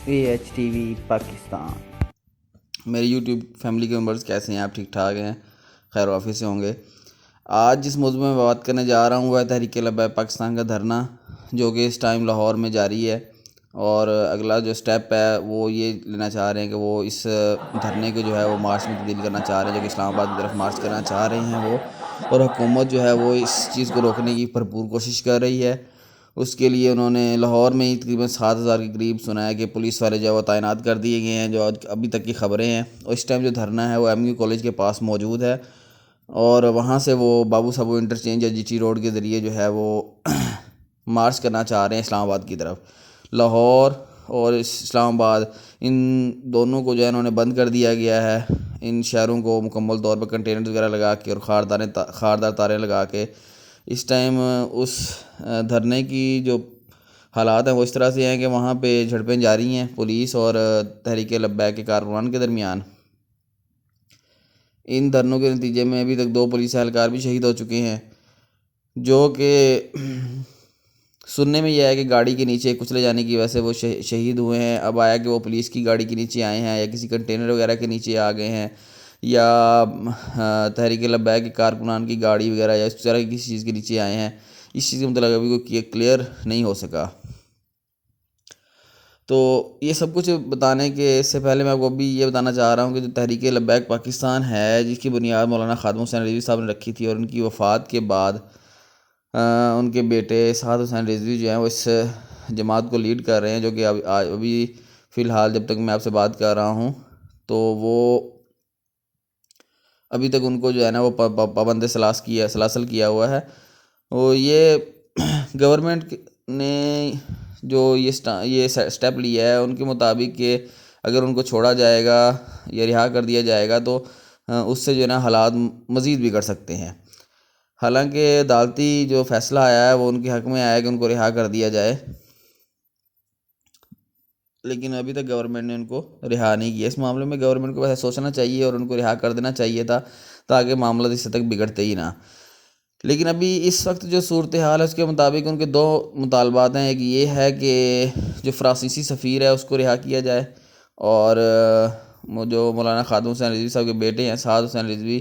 AHTV Pakistan. میری YouTube family کے members کیسے ہیں؟ آپ ٹھیک ٹھاک ہیں، خیر وافی سے ہوں گے۔ آج جس موضوع میں بات کرنے جا رہا ہوں وہ ہے تحریک لبیک پاکستان کا دھرنا، جو کہ اس ٹائم لاہور میں جاری ہے، اور اگلا جو سٹیپ ہے وہ یہ لینا چاہ رہے ہیں کہ وہ اس دھرنے کو جو ہے وہ مارچ میں تبدیل کرنا چاہ رہے ہیں، جو کہ اسلام آباد کی طرف مارچ کرنا چاہ رہے ہیں وہ، اور حکومت جو ہے وہ اس چیز کو روکنے کی بھرپور کوشش کر رہی ہے۔ اس کے لیے انہوں نے لاہور میں ہی تقریباً 7,000 کے قریب سنا ہے کہ پولیس والے جو ہے وہ تعینات کر دیے گئے ہیں، جو ابھی تک کی خبریں ہیں۔ اور اس ٹائم جو دھرنا ہے وہ MU کالج کے پاس موجود ہے، اور وہاں سے وہ بابو صابو انٹرچینج یا GT روڈ کے ذریعے جو ہے وہ مارچ کرنا چاہ رہے ہیں اسلام آباد کی طرف۔ لاہور اور اسلام آباد، ان دونوں کو جو ہے انہوں نے بند کر دیا گیا ہے۔ ان شہروں کو مکمل طور پر کنٹینرز وغیرہ لگا کے اور خاردار تاریں لگا کے اس ٹائم اس دھرنے کی جو حالات ہیں وہ اس طرح سے ہیں کہ وہاں پہ جھڑپیں جاری ہیں پولیس اور تحریک لبیک کے کارکنان کے درمیان۔ ان دھرنوں کے نتیجے میں ابھی تک 2 پولیس اہلکار بھی شہید ہو چکے ہیں، جو کہ سننے میں یہ ہے کہ گاڑی کے نیچے کچلے جانے کی وجہ سے وہ شہید ہوئے ہیں۔ اب آیا کہ وہ پولیس کی گاڑی کے نیچے آئے ہیں یا کسی کنٹینر وغیرہ کے نیچے آ گئے ہیں، یا تحریک لبیک کے کارکنان کی گاڑی وغیرہ یا اس طرح کی کسی چیز کے نیچے آئے ہیں۔ اس چیز کے متعلق ابھی کوئی کلیئر نہیں ہو سکا۔ تو یہ سب کچھ بتانے کے اس سے پہلے میں آپ کو ابھی یہ بتانا چاہ رہا ہوں کہ جو تحریک لبیک پاکستان ہے، جس کی بنیاد مولانا خادم حسین رضوی صاحب نے رکھی تھی، اور ان کی وفات کے بعد ان کے بیٹے سعد حسین رضوی جو ہیں وہ اس جماعت کو لیڈ کر رہے ہیں، جو کہ ابھی فی الحال جب تک میں آپ سے بات کر رہا ہوں تو وہ ابھی تک ان کو جو ہے نا وہ پابند سلاسل کیا ہوا ہے۔ وہ یہ گورنمنٹ نے جو یہ سٹیپ لیا ہے ان کے مطابق کہ اگر ان کو چھوڑا جائے گا یا رہا کر دیا جائے گا تو اس سے جو ہے نا حالات مزید بگڑ سکتے ہیں۔ حالانکہ عدالتی جو فیصلہ آیا ہے وہ ان کے حق میں آیا ہے کہ ان کو رہا کر دیا جائے، لیکن ابھی تک گورنمنٹ نے ان کو رہا نہیں کیا۔ اس معاملے میں گورنمنٹ کو ویسے سوچنا چاہیے اور ان کو رہا کر دینا چاہیے تھا، تاکہ معاملات اس حد تک بگڑتے ہی نہ۔ لیکن ابھی اس وقت جو صورتحال ہے اس کے مطابق ان کے 2 مطالبات ہیں۔ ایک یہ ہے کہ جو فرانسیسی سفیر ہے اس کو رہا کیا جائے، اور جو مولانا خادم حسین رضوی صاحب کے بیٹے ہیں سعد حسین رضوی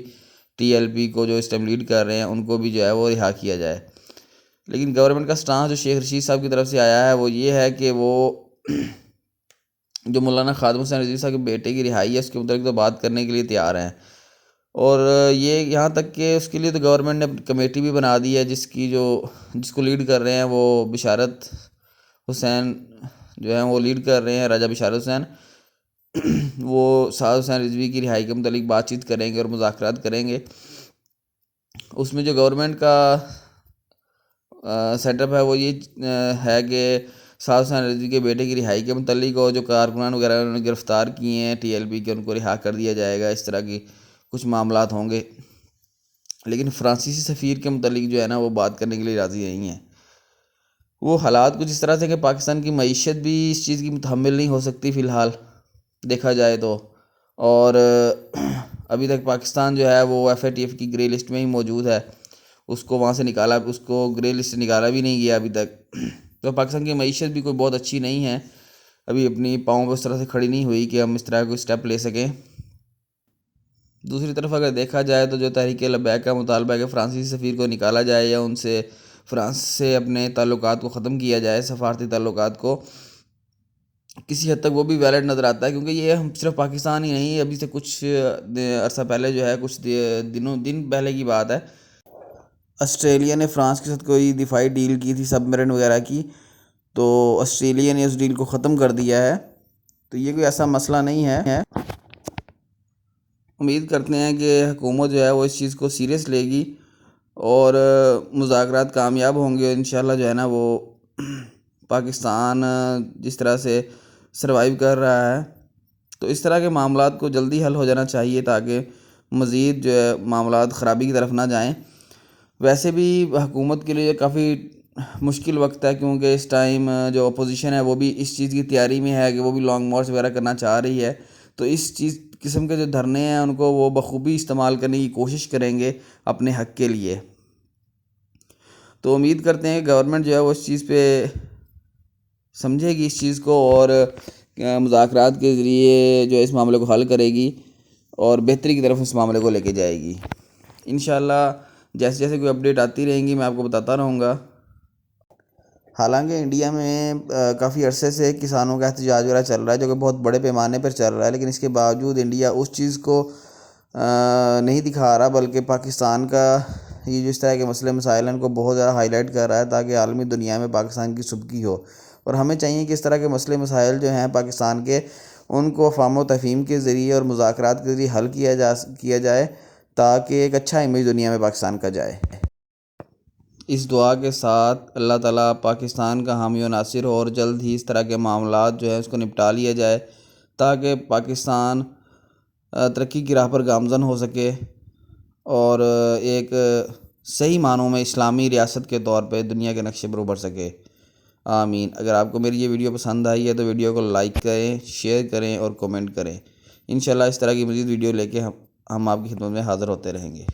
TLP کو جو اس ٹائم لیڈ کر رہے ہیں، ان کو بھی جو ہے وہ رہا کیا جائے۔ لیکن گورنمنٹ کا سٹانس جو شیخ رشید صاحب کی طرف سے آیا ہے وہ یہ ہے کہ وہ جو مولانا خادم حسین رضوی صاحب کے بیٹے کی رہائی ہے اس کے متعلق تو بات کرنے کے لیے تیار ہیں، اور یہ یہاں تک کہ اس کے لیے تو گورنمنٹ نے کمیٹی بھی بنا دی ہے، جس کو لیڈ کر رہے ہیں وہ بشارت حسین جو ہیں وہ لیڈ کر رہے ہیں، راجہ بشارت حسین۔ وہ سعد حسین رضوی کی رہائی کے متعلق بات چیت کریں گے اور مذاکرات کریں گے۔ اس میں جو گورنمنٹ کا سیٹ اپ ہے وہ یہ ہے کہ سعد حسین رضوی کے بیٹے کی رہائی کے متعلق، اور جو کارکنان وغیرہ انہوں نے گرفتار کیے ہیں TLP کے، ان کو رہا کر دیا جائے گا۔ اس طرح کی کچھ معاملات ہوں گے، لیکن فرانسیسی سفیر کے متعلق جو ہے نا وہ بات کرنے کے لیے راضی نہیں ہے۔ وہ حالات کچھ اس طرح سے کہ پاکستان کی معیشت بھی اس چیز کی متحمل نہیں ہو سکتی فی الحال دیکھا جائے تو، اور ابھی تک پاکستان جو ہے وہ FATF کی گرے لسٹ میں ہی موجود ہے۔ اس کو وہاں سے اس کو گرے لسٹ سے نکالا بھی نہیں گیا ابھی تک۔ تو پاکستان کی معیشت بھی کوئی بہت اچھی نہیں ہے، ابھی اپنی پاؤں پہ اس طرح سے کھڑی نہیں ہوئی کہ ہم اس طرح کوئی سٹیپ لے سکیں۔ دوسری طرف اگر دیکھا جائے تو جو تحریک لبیک کا مطالبہ ہے کہ فرانسیسی سفیر کو نکالا جائے یا ان سے فرانس سے اپنے تعلقات کو ختم کیا جائے، سفارتی تعلقات کو، کسی حد تک وہ بھی ویلڈ نظر آتا ہے، کیونکہ یہ ہم صرف پاکستان ہی نہیں، ابھی سے کچھ عرصہ پہلے جو ہے کچھ دن پہلے کی بات ہے، آسٹریلیا نے فرانس کے ساتھ کوئی دفاعی ڈیل کی تھی سب میرین وغیرہ کی، تو آسٹریلیا نے اس ڈیل کو ختم کر دیا ہے۔ تو یہ کوئی ایسا مسئلہ نہیں ہے۔ امید کرتے ہیں کہ حکومت جو ہے وہ اس چیز کو سیریس لے گی اور مذاکرات کامیاب ہوں گے، اور انشاءاللہ جو ہے نا وہ پاکستان جس طرح سے سروائیو کر رہا ہے تو اس طرح کے معاملات کو جلدی حل ہو جانا چاہیے، تاکہ مزید جو ہے معاملات خرابی کی طرف نہ جائیں۔ ویسے بھی حکومت کے لیے کافی مشکل وقت ہے، کیونکہ اس ٹائم جو اپوزیشن ہے وہ بھی اس چیز کی تیاری میں ہے کہ وہ بھی لانگ مارچ وغیرہ کرنا چاہ رہی ہے، تو اس قسم کے جو دھرنے ہیں ان کو وہ بخوبی استعمال کرنے کی کوشش کریں گے اپنے حق کے لیے۔ تو امید کرتے ہیں کہ گورنمنٹ جو ہے وہ اس چیز پہ سمجھے گی اس چیز کو، اور مذاکرات کے ذریعے جو اس معاملے کو حل کرے گی اور بہتری کی طرف اس معاملے کو لے کے جائے گی۔ انشاءاللہ جیسے جیسے کوئی اپڈیٹ آتی رہیں گی میں آپ کو بتاتا رہوں گا۔ حالانکہ انڈیا میں کافی عرصے سے کسانوں کا احتجاج وغیرہ چل رہا ہے، جو کہ بہت بڑے پیمانے پر چل رہا ہے، لیکن اس کے باوجود انڈیا اس چیز کو نہیں دکھا رہا، بلکہ پاکستان کا یہ جو اس طرح کے مسئلے مسائل ہیں ان کو بہت زیادہ ہائی لائٹ کر رہا ہے تاکہ عالمی دنیا میں پاکستان کی سبکی ہو۔ اور ہمیں چاہیے کہ اس طرح کے مسئلے مسائل جو ہیں پاکستان کے، ان کو افہام و تفہیم کے ذریعے اور مذاکرات کے ذریعے حل کیا جائے تاکہ ایک اچھا امیج دنیا میں پاکستان کا جائے۔ اس دعا کے ساتھ اللہ تعالیٰ پاکستان کا حامی و ناصر ہو اور جلد ہی اس طرح کے معاملات جو ہے اس کو نپٹا لیا جائے تاکہ پاکستان ترقی کی راہ پر گامزن ہو سکے اور ایک صحیح معنوں میں اسلامی ریاست کے طور پہ دنیا کے نقشے پر ابھر سکے۔ آمین۔ اگر آپ کو میری یہ ویڈیو پسند آئی ہے تو ویڈیو کو لائک کریں، شیئر کریں اور کومنٹ کریں۔ انشاءاللہ اس طرح کی مزید ویڈیو لے کے ہم آپ کی خدمت میں حاضر ہوتے رہیں گے۔